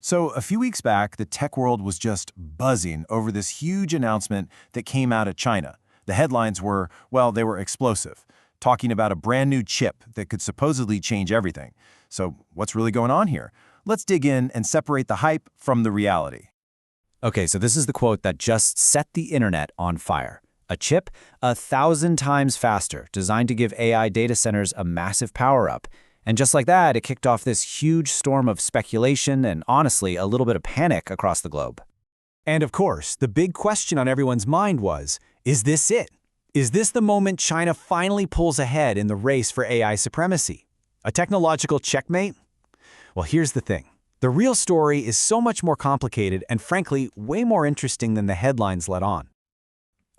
So, a few weeks back, the tech world was just buzzing over this huge announcement that came out of China. The headlines were, well, they were explosive, talking about a brand new chip that could supposedly change everything. So, what's really going on here? Let's dig in and separate the hype from the reality. Okay, so this is the quote that just set the internet on fire. A chip 1,000 times faster, designed to give AI data centers a massive power-up. And just like that, it kicked off this huge storm of speculation and, honestly, a little bit of panic across the globe. And of course, the big question on everyone's mind was, is this it? Is this the moment China finally pulls ahead in the race for AI supremacy? A technological checkmate? Well, here's the thing. The real story is so much more complicated and, frankly, way more interesting than the headlines let on.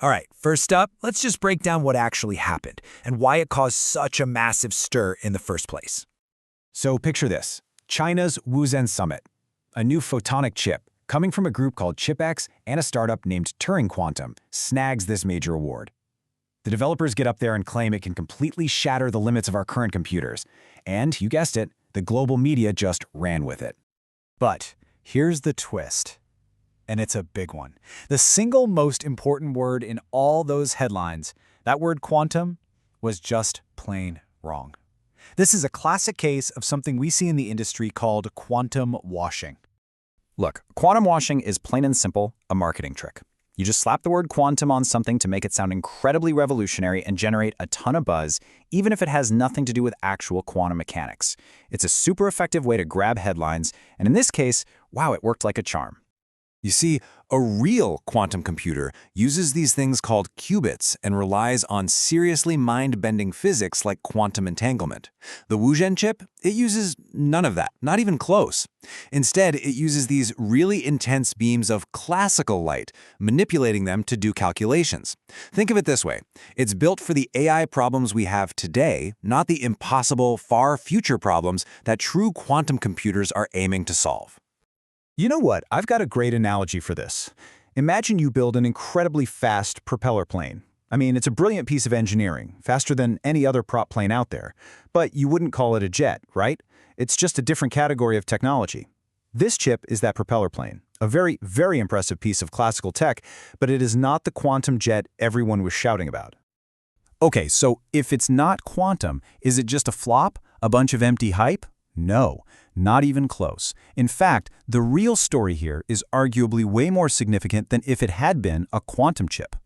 All right, first up, let's just break down what actually happened and why it caused such a massive stir in the first place. So picture this, China's Wuzhen Summit, a new photonic chip coming from a group called ChipX and a startup named Turing Quantum snags this major award. The developers get up there and claim it can completely shatter the limits of our current computers. And, you guessed it, the global media just ran with it. But here's the twist. And it's a big one. The single most important word in all those headlines, that word quantum, was just plain wrong. This is a classic case of something we see in the industry called quantum washing. Look, quantum washing is plain and simple a marketing trick. You just slap the word quantum on something to make it sound incredibly revolutionary and generate a ton of buzz, even if it has nothing to do with actual quantum mechanics. It's a super effective way to grab headlines, and in this case, wow, it worked like a charm. You see, a real quantum computer uses these things called qubits and relies on seriously mind-bending physics like quantum entanglement. The Wuzhen chip, it uses none of that, not even close. Instead, it uses these really intense beams of classical light, manipulating them to do calculations. Think of it this way. It's built for the AI problems we have today, not the impossible, far future problems that true quantum computers are aiming to solve. You know what? I've got a great analogy for this. Imagine you build an incredibly fast propeller plane. I mean, it's a brilliant piece of engineering, faster than any other prop plane out there. But you wouldn't call it a jet, right? It's just a different category of technology. This chip is that propeller plane, a very, very impressive piece of classical tech, but it is not the quantum jet everyone was shouting about. Okay, so if it's not quantum, is it just a flop? A bunch of empty hype? No, not even close. In fact, the real story here is arguably way more significant than if it had been a quantum chip.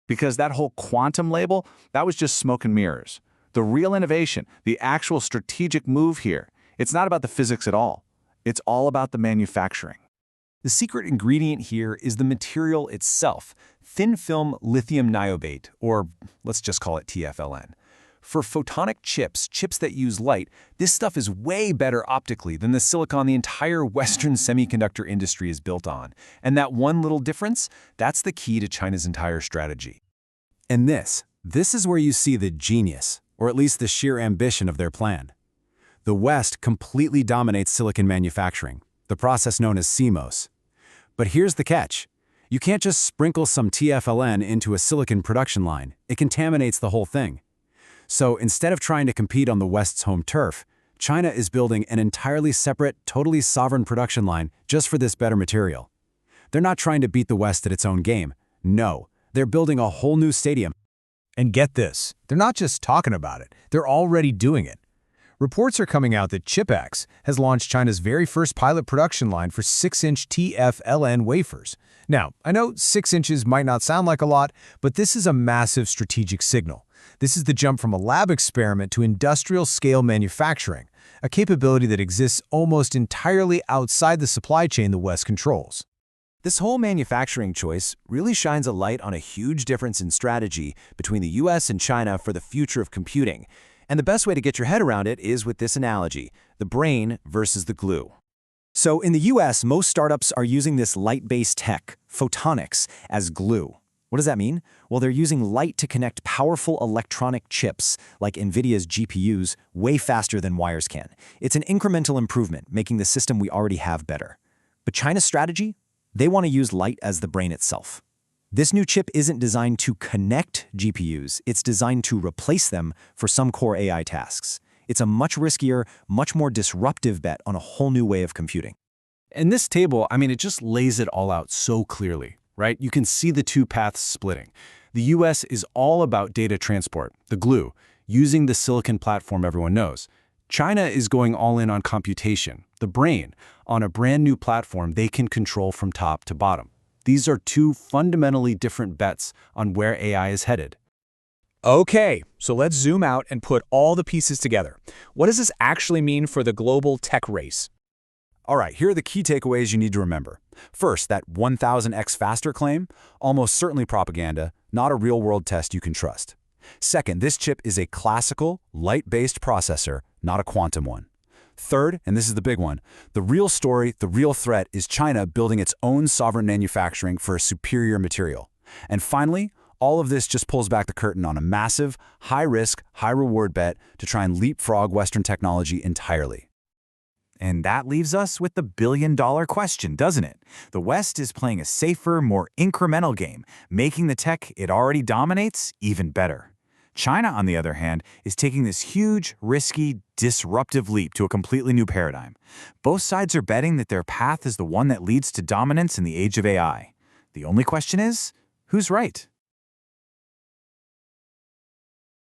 Because that whole quantum label, that was just smoke and mirrors. The real innovation, the actual strategic move here, it's not about the physics at all. It's all about the manufacturing. The secret ingredient here is the material itself, thin-film lithium niobate, or let's just call it TFLN. For photonic chips that use light, this stuff is way better optically than the silicon the entire Western semiconductor industry is built on. And that one little difference, that's the key to China's entire strategy. And this is where you see the genius, or at least the sheer ambition of their plan. The West completely dominates silicon manufacturing, the process known as CMOS. But here's the catch. You can't just sprinkle some TFLN into a silicon production line. It contaminates the whole thing. So instead of trying to compete on the West's home turf, China is building an entirely separate, totally sovereign production line just for this better material. They're not trying to beat the West at its own game. No, they're building a whole new stadium. And get this, they're not just talking about it, they're already doing it. Reports are coming out that ChipX has launched China's very first pilot production line for 6-inch TFLN wafers. Now, I know 6 inches might not sound like a lot, but this is a massive strategic signal. This is the jump from a lab experiment to industrial-scale manufacturing, a capability that exists almost entirely outside the supply chain the West controls. This whole manufacturing choice really shines a light on a huge difference in strategy between the US and China for the future of computing. And the best way to get your head around it is with this analogy, the brain versus the glue. So in the US, most startups are using this light-based tech, photonics, as glue. What does that mean? Well, they're using light to connect powerful electronic chips, like NVIDIA's GPUs, way faster than wires can. It's an incremental improvement, making the system we already have better. But China's strategy? They want to use light as the brain itself. This new chip isn't designed to connect GPUs, it's designed to replace them for some core AI tasks. It's a much riskier, much more disruptive bet on a whole new way of computing. And this table, I mean, it just lays it all out so clearly, right? You can see the two paths splitting. The US is all about data transport, the glue, using the silicon platform everyone knows. China is going all in on computation, the brain, on a brand new platform they can control from top to bottom. These are two fundamentally different bets on where AI is headed. Okay, so let's zoom out and put all the pieces together. What does this actually mean for the global tech race? All right, here are the key takeaways you need to remember. First, that 1000x faster claim, almost certainly propaganda, not a real-world test you can trust. Second, this chip is a classical, light-based processor, not a quantum one. Third, and this is the big one, the real story, the real threat is China building its own sovereign manufacturing for a superior material. And finally, all of this just pulls back the curtain on a massive, high-risk, high-reward bet to try and leapfrog Western technology entirely. And that leaves us with the billion-dollar question, doesn't it? The West is playing a safer, more incremental game, making the tech it already dominates even better. China, on the other hand, is taking this huge, risky, disruptive leap to a completely new paradigm. Both sides are betting that their path is the one that leads to dominance in the age of AI. The only question is, who's right?